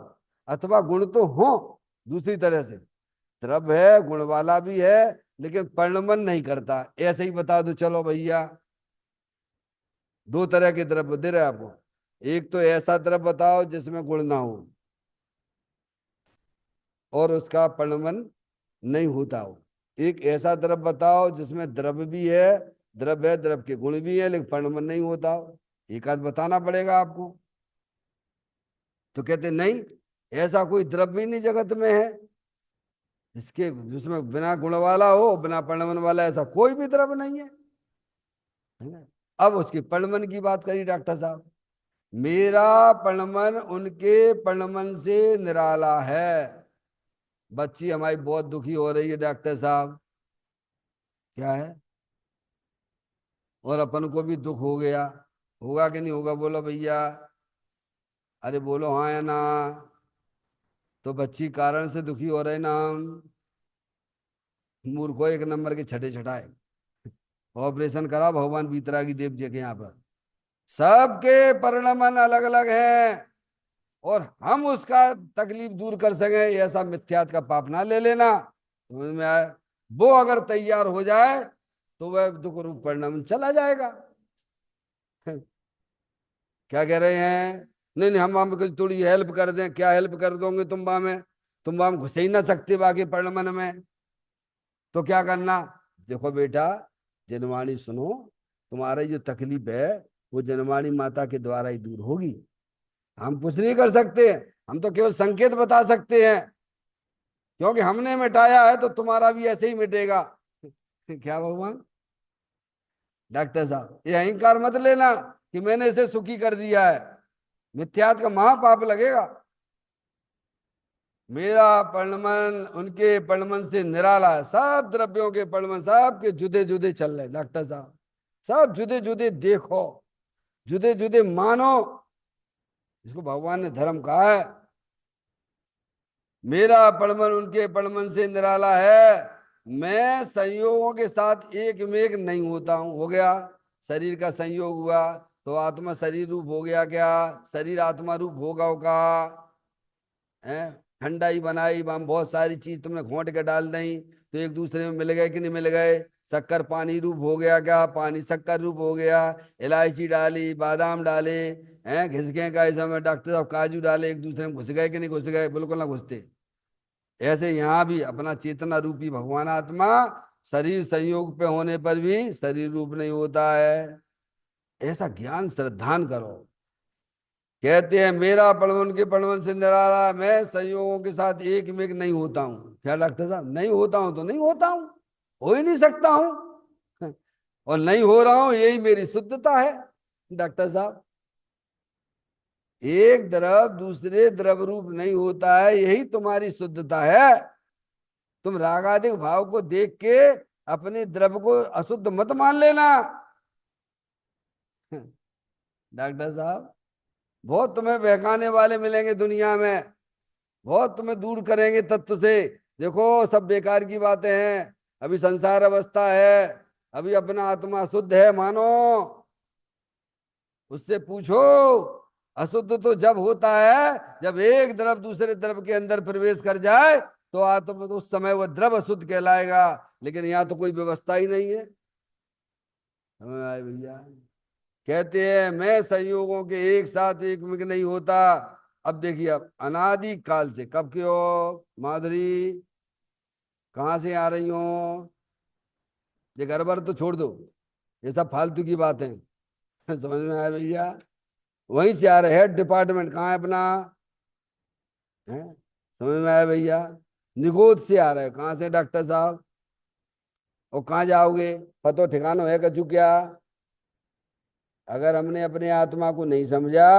अथवा गुण तो हो दूसरी तरह से, द्रव है गुण वाला भी है लेकिन परिणमन नहीं करता, ऐसे ही बता दो चलो भैया। दो तरह के द्रव्य दे रहे आपको, एक तो ऐसा द्रव्य बताओ जिसमें गुण ना हो और उसका परिणमन नहीं होता हो, एक ऐसा द्रव्य बताओ जिसमें द्रव्य भी है, द्रव्य है, द्रव्य के गुण भी है लेकिन परिणमन नहीं होता हो, एक आध बताना पड़ेगा आपको। तो कहते नहीं, ऐसा कोई द्रव्य ही नहीं जगत में है जिसके जिसमें बिना गुण वाला हो बिना परिणमन वाला, ऐसा कोई भी द्रव्य नहीं है ना? अब उसकी परिणमन की बात करी डॉक्टर साहब, मेरा परिणमन उनके परिणमन से निराला है। बच्ची हमारी बहुत दुखी हो रही है डॉक्टर साहब, क्या है, और अपन को भी दुख हो गया, होगा कि नहीं होगा बोलो भैया, अरे बोलो हाँ या ना। तो बच्ची कारण से दुखी हो रहे ना हम, मूर्खो एक नंबर के छठे छठाए। ऑपरेशन करा भगवान बीतरागी देव जी के यहाँ पर, सबके परिणमन अलग अलग हैं और हम उसका तकलीफ दूर कर सके ऐसा मिथ्यात का पाप ना ले लेना, समझ में आए। वो अगर तैयार हो जाए तो वह दुख रूप परिणाम चला जाएगा। क्या कह रहे हैं, नहीं नहीं हम थोड़ी हेल्प कर दें, क्या हेल्प कर दोगे तुम वहां घुस ही ना सकते बाकी परिणमन में, तो क्या करना। देखो बेटा जनवाणी सुनो, तुम्हारी जो तकलीफ है वो जनवाणी माता के द्वारा ही दूर होगी, हम कुछ नहीं कर सकते, हम तो केवल संकेत बता सकते हैं, क्योंकि हमने मिटाया है तो तुम्हारा भी ऐसे ही मिटेगा। क्या भगवान, डॉक्टर साहब, ये अहंकार मत लेना कि मैंने इसे सुखी कर दिया है, मिथ्यात का महापाप लगेगा। मेरा पणमन उनके पणमन से निराला है, सब द्रव्यों के पणमन सब के जुदे जुदे चल रहे डॉक्टर साहब, सब जुदे जुदे देखो, जुदे जुदे मानो, जिसको भगवान ने धर्म कहा है। मेरा पड़मन उनके पड़मन से निराला है, मैं संयोगों के साथ एक में एक नहीं होता हूं। हो गया, शरीर का संयोग हुआ तो आत्मा शरीर रूप हो गया क्या? शरीर आत्मा रूप होगा होगा है। ठंडाई बनाई, हम बहुत सारी चीज तुमने घोंट के डाल दी तो एक दूसरे में मिल गए कि नहीं मिल गए? शक्कर पानी रूप हो गया क्या? पानी शक्कर रूप हो गया। इलायची डाली, बादाम डाले, हैं घिसके का इस समय डॉक्टर साहब काजू डाले, एक दूसरे में घुस गए कि नहीं घुस गए? बिल्कुल ना घुसते। ऐसे यहां भी अपना चेतना रूपी भगवान आत्मा शरीर संयोग पे होने पर भी शरीर रूप नहीं होता है। ऐसा ज्ञान श्रद्धान करो। कहते हैं मेरा पड़वन के पड़वन से निराला, मैं संयोगों के साथ एक में एक नहीं होता हूं। क्या डॉक्टर साहब, नहीं होता हूं तो नहीं होता हूं, हो ही नहीं सकता हूं और नहीं हो रहा हूं, यही मेरी शुद्धता है। डॉक्टर साहब, एक द्रव दूसरे द्रव रूप नहीं होता है, यही तुम्हारी शुद्धता है। तुम रागादिक भाव को देख के अपने द्रव को अशुद्ध मत मान लेना। डॉक्टर साहब, बहुत तुम्हें बहकाने वाले मिलेंगे दुनिया में, बहुत तुम्हें दूर करेंगे तत्व से। देखो सब बेकार की बातें हैं, अभी संसार अवस्था है, अभी अपना आत्मा शुद्ध है मानो, उससे पूछो। अशुद्ध तो जब होता है जब एक द्रव दूसरे द्रव के अंदर प्रवेश कर जाए तो आत्मा, तो उस समय वह द्रव अशुद्ध कहलाएगा। लेकिन यहाँ तो कोई व्यवस्था ही नहीं है। समझ में आए भैया? कहते हैं मैं संयोगों के एक साथ एक में नहीं होता। अब देखिए, अब अनादि काल से, कब के हो माधुरी, कहाँ से आ रही हो? ये घर बार तो छोड़ दो, ये सब फालतू की बातें समझ में आया भैया? वहीं से आ रहे, हेड डिपार्टमेंट कहाँ है अपना? है, समझ में आया भैया? निगोद से आ रहे हो, कहाँ से डॉक्टर साहब? और कहाँ जाओगे? पतो ठिकाना है कछु क्या? अगर हमने अपने आत्मा को नहीं समझा,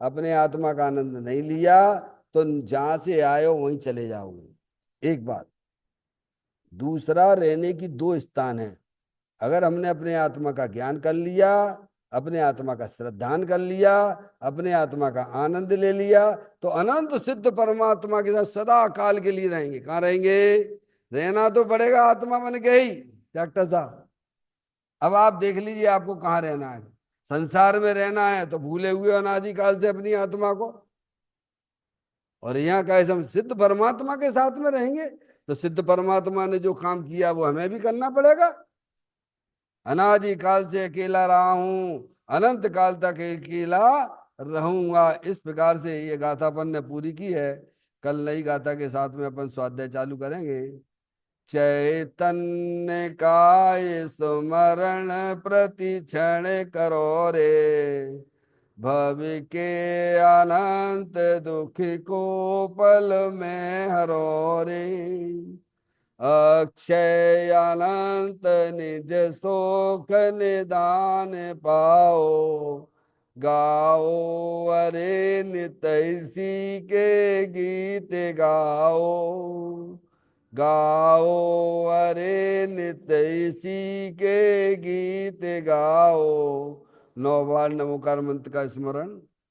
अपने आत्मा का आनंद नहीं लिया, तो जहां से आए हो वहीं चले जाओगे। एक बात। दूसरा, रहने की दो स्थान है। अगर हमने अपने आत्मा का ज्ञान कर लिया, अपने आत्मा का श्रद्धान कर लिया, अपने आत्मा का आनंद ले लिया, तो अनंत सिद्ध परमात्मा के साथ सदा काल के लिए रहेंगे। कहाँ रहेंगे? रहना तो पड़ेगा, आत्मा बन गई डॉक्टर साहब। अब आप देख लीजिए आपको कहाँ रहना है। संसार में रहना है तो भूले हुए अनादिकाल से अपनी आत्मा को, और यहाँ का हम सिद्ध परमात्मा के साथ में रहेंगे तो सिद्ध परमात्मा ने जो काम किया वो हमें भी करना पड़ेगा। अनादि काल से अकेला रहा हूं, अनंत काल तक अकेला रहूंगा। इस प्रकार से ये गाथा अपन ने पूरी की है। कल नई गाथा के साथ में अपन स्वाध्याय चालू करेंगे। चैतन्य काय स्मरण प्रति क्षण करो रे, भव के अनंत दुख को पल में हरो रे, अक्षय अनंत निज शोक निदान पाओ, गाओ अरे नित इसी के गीत गाओ, गाओ अरे नित इसी के गीत गाओ। 9 बार नमोकार मंत्र का स्मरण।